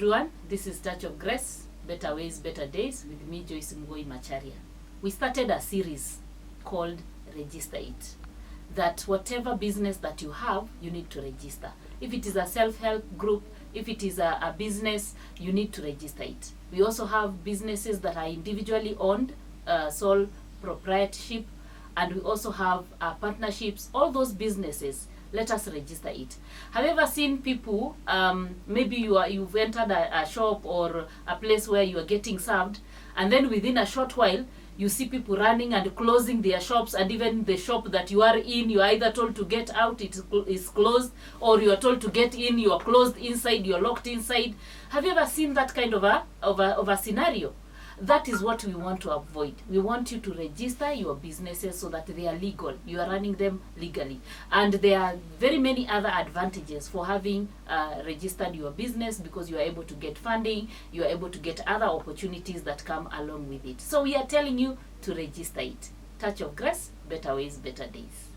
everyone, this is Touch of Grace, Better Ways, Better Days with me, Joyce Mgoi Macharia. We started a series called Register It. That whatever business that you have, you need to register. If it is a self-help group, if it is a business, you need to register it. We also have businesses that are individually owned, sole proprietorship, and we also have partnerships. All those businesses, let us register it. Have you ever seen people, maybe you've entered a shop or a place where you are getting served, and then within a short while, you see people running and closing their shops, and even the shop that you are in, you are either told to get out, it is closed, or you are told to get in, you are closed inside, you are locked inside. Have you ever seen that kind of a scenario? That is what we want to avoid. We want you to register your businesses so that they are legal. You are running them legally. And there are very many other advantages for having registered your business, because you are able to get funding, you are able to get other opportunities that come along with it. So we are telling you to register it. Touch of Grace, Better Ways, Better Days.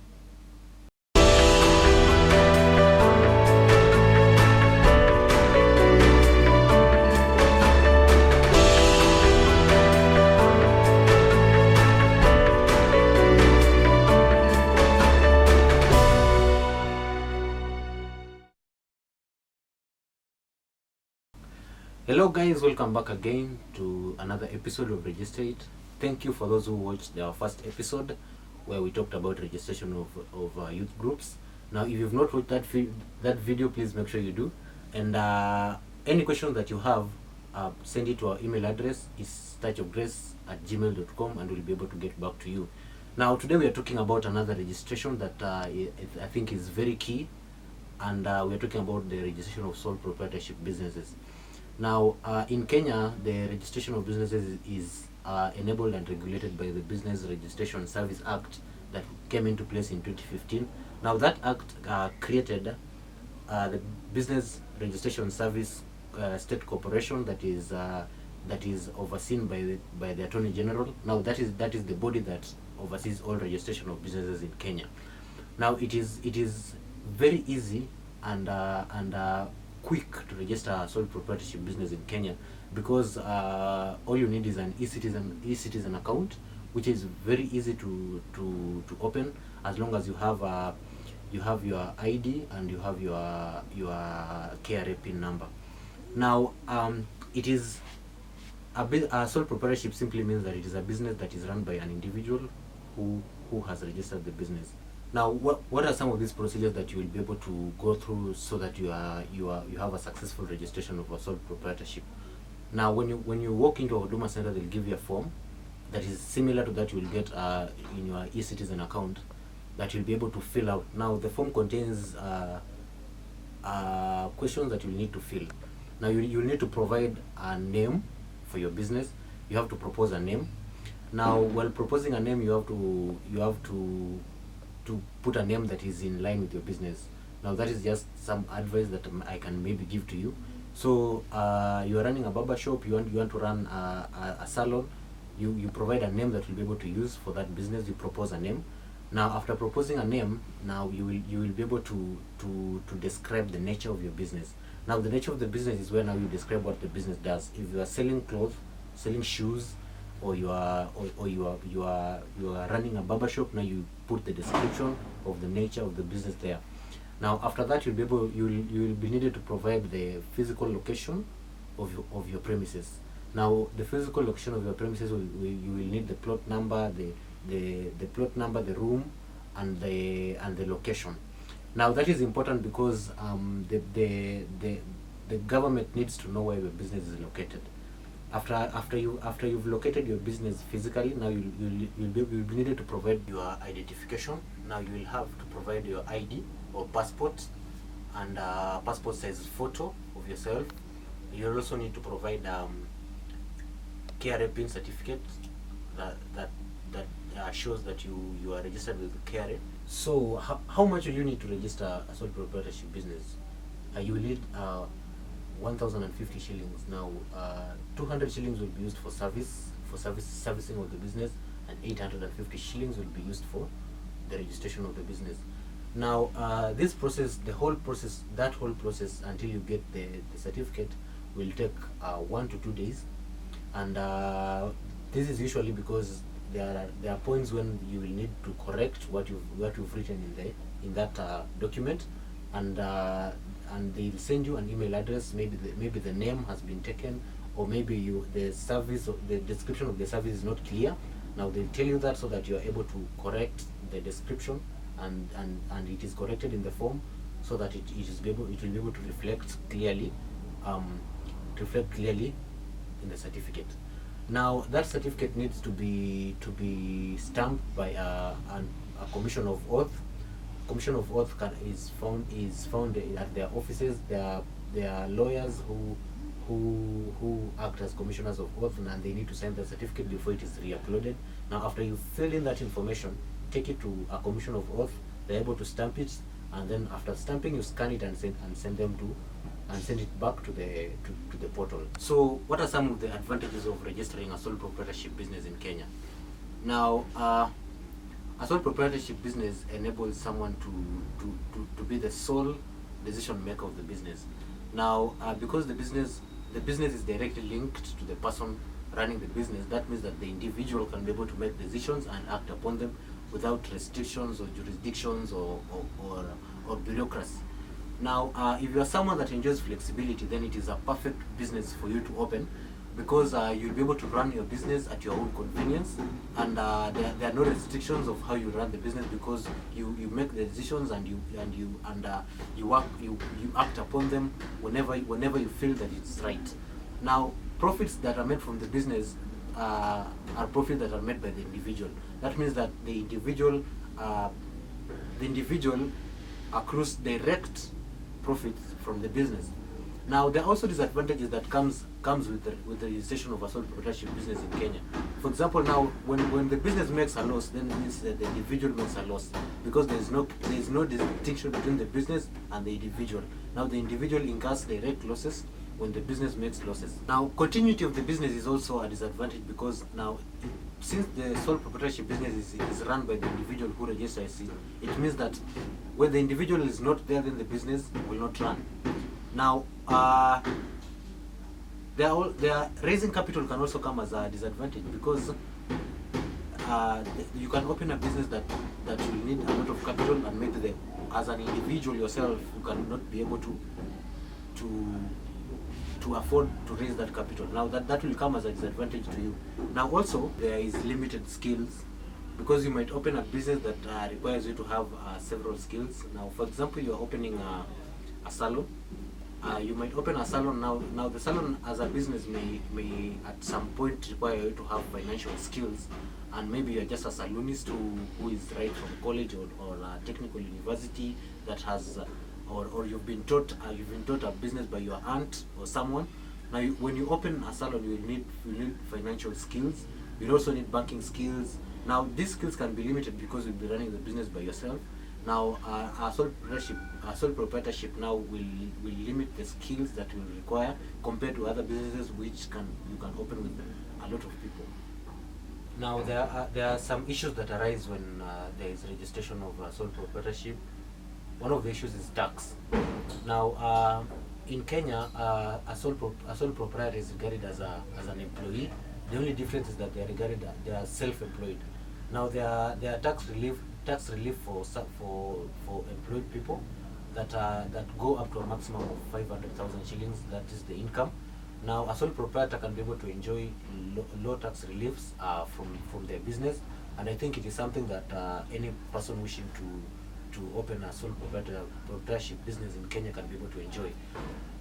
Hello guys, welcome back again to another episode of Register It. Thank you for those who watched our first episode where we talked about registration of youth groups. Now if you've not watched that video, please make sure you do. And any questions that you have, send it to our email address. It's touchofgrace@gmail.com, and we'll be able to get back to you. Now today we are talking about another registration that I think is very key, and we are talking about the registration of sole proprietorship businesses. Now, in Kenya, the registration of businesses is enabled and regulated by the Business Registration Service Act that came into place in 2015. Now, that act created the Business Registration Service State Corporation that is overseen by the Attorney General. Now, that is the body that oversees all registration of businesses in Kenya. Now, it is very easy and quick to register a sole proprietorship business in Kenya, because all you need is an e-citizen account, which is very easy to open, as long as you have your ID and you have your KRA PIN number. Now, it is a sole proprietorship simply means that it is a business that is run by an individual who has registered the business. Now, what are some of these procedures that you will be able to go through so that you have a successful registration of a sole proprietorship? Now, when you walk into a Huduma Center, they'll give you a form that is similar to that you will get in your e-citizen account that you'll be able to fill out. Now, the form contains questions that you'll need to fill. Now, you'll need to provide a name for your business. You have to propose a name. Now, while proposing a name, you have to put a name that is in line with your business. Now, that is just some advice that I can maybe give to you. So you are running a barber shop, you want to run a salon, you provide a name that you'll be able to use for that business. You propose a name. Now, after proposing a name, now you will be able to describe the nature of your business. Now, the nature of the business is where now you describe what the business does. If you are selling clothes, selling shoes, or you are running a barber shop, now you put the description of the nature of the business there. Now, after that, you will be needed to provide the physical location of your premises. Now, the physical location of your premises, you will need the plot number, the plot number, the room, and the location. Now, that is important because the government needs to know where your business is located. After you've located your business physically, now you'll be needed to provide your identification. Now you will have to provide your ID or passport, and passport size photo of yourself. You'll also need to provide KRA PIN certificate that shows that you are registered with the KRA. So how much will you need to register a sole proprietorship business? You will need 1,050 shillings. Now, 200 shillings will be used for servicing of the business, and 850 shillings will be used for the registration of the business. Now, that whole process until you get the certificate will take 1 to 2 days, and this is usually because there are points when you will need to correct what you've written in that document, and they'll send you an email address. Maybe the name has been taken, or maybe the service or the description of the service is not clear. Now they'll tell you that so that you are able to correct the description, and it is corrected in the form, so that it will be able to reflect clearly in the certificate. Now that certificate needs to be stamped by a commission of oath. Commission of oath is found at their offices. There are lawyers who act as commissioners of oath, and they need to sign the certificate before it is re-uploaded. Now after you fill in that information, take it to a commission of oath. They're able to stamp it, and then after stamping, you scan it and send it back to the portal. So what are some of the advantages of registering a sole proprietorship business in Kenya? Now a sole proprietorship business enables someone to be the sole decision maker of the business. Now because the business is directly linked to the person running the business, that means that the individual can be able to make decisions and act upon them without restrictions or jurisdictions or bureaucracy. Now if you are someone that enjoys flexibility, then it is a perfect business for you to open, because you'll be able to run your business at your own convenience, and there are no restrictions of how you run the business, because you make the decisions and you act upon them whenever you feel that it's right. Now profits that are made from the business are profits that are made by the individual. That means that the individual accrues direct profits from the business. Now there are also disadvantages that comes with the registration of a sole proprietorship business in Kenya. For example, now when the business makes a loss, then it means that the individual makes a loss, because there is no distinction between the business and the individual. Now the individual incurs direct losses when the business makes losses. Now continuity of the business is also a disadvantage, because now since the sole proprietorship business is run by the individual who registers it, it means that when the individual is not there, then the business will not run. Now raising capital can also come as a disadvantage, because you can open a business that will need a lot of capital, and maybe as an individual yourself you cannot be able to afford to raise that capital. Now that will come as a disadvantage to you. Now also there is limited skills, because you might open a business that requires you to have several skills. Now for example, you are opening a salon. You might open a salon. Now the salon as a business may at some point require you to have financial skills, and maybe you're just a salonist who is right from college or a technical university that has or you've been taught a business by your aunt or someone. Now when you open a salon, you will need financial skills. You'll also need banking skills. Now these skills can be limited because you'll be running the business by yourself. Now a sole proprietorship now will limit the skills that you will require compared to other businesses which you can open with a lot of people. Now there are some issues that arise when there is registration of sole proprietorship. One of the issues is tax. Now in Kenya, a sole proprietor is regarded as an employee. The only difference is that they are self-employed. Now there are tax relief for employed people that go up to a maximum of 500,000 shillings. That is the income. Now a sole proprietor can be able to enjoy low tax reliefs from their business, and I think it is something that any person wishing to open a sole proprietorship business in Kenya can be able to enjoy.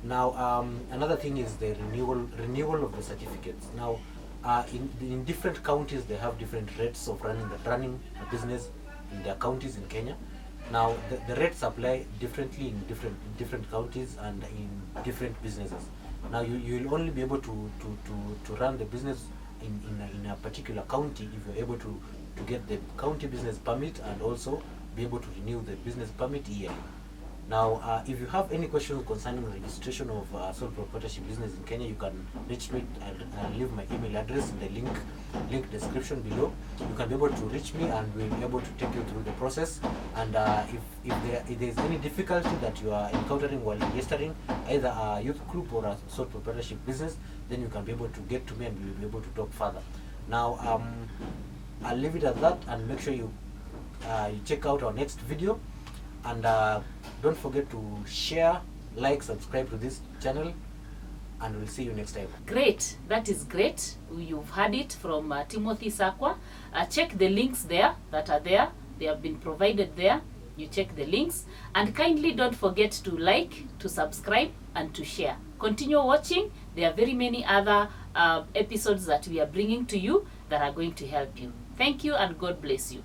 Now another thing is the renewal of the certificates. Now in different counties, they have different rates of running a business in their counties in Kenya. Now the rates apply differently in different counties and in different businesses. Now you will only be able to run the business in a particular county if you're able to get the county business permit, and also be able to renew the business permit yearly. Now, if you have any questions concerning registration of sole proprietorship business in Kenya, you can reach me. I'll leave my email address in the link description below. You can be able to reach me, and we'll be able to take you through the process. And if there is any difficulty that you are encountering while registering either a youth group or a sole proprietorship business, then you can be able to get to me, and we'll be able to talk further. Now, I'll leave it at that, and make sure you check out our next video. And don't forget to share, like, subscribe to this channel, and we'll see you next time. Great, that is great. You've heard it from Timothy Sakwa. Check the links there that are there. They have been provided there. You check the links, and kindly don't forget to like, to subscribe, and to share. Continue watching. There are very many other episodes that we are bringing to you that are going to help you. Thank you, and God bless you.